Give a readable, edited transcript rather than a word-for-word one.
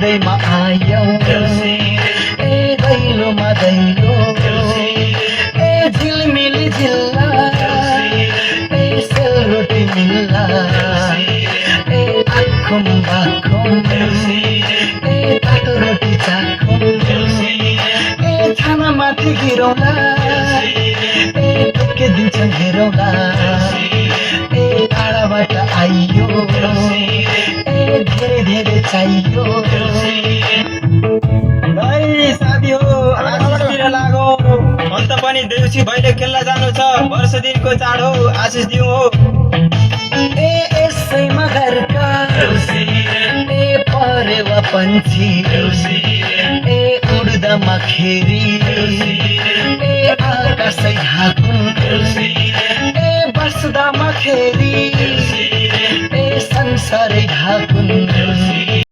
जिउँदैमा आयौ ए दैलोमा दैलो ए झिलमिली झिल्ला ए सेलरोटी मिल्ला ए आखुम बाखुम ए तातो रोटी चाखुम ए छानामाथि गिरौला ए टुक्के दिन्छन् हेरौला ए टाढाबाट आइयो ए धेरै धेरै चाहियो। साथी हो आशिषतिर लागो अन्त पनि देउसी भैले खेल्न जानु छ वर्ष दिनको चाड हो आशिष दिउँ हो ए यसैमा घरका ए परेवा पन्छी ए उड्दामा खेरी ए आकाशै ढाकुन् ए बस्दामा खेरी ए संसारै ढाकुन्।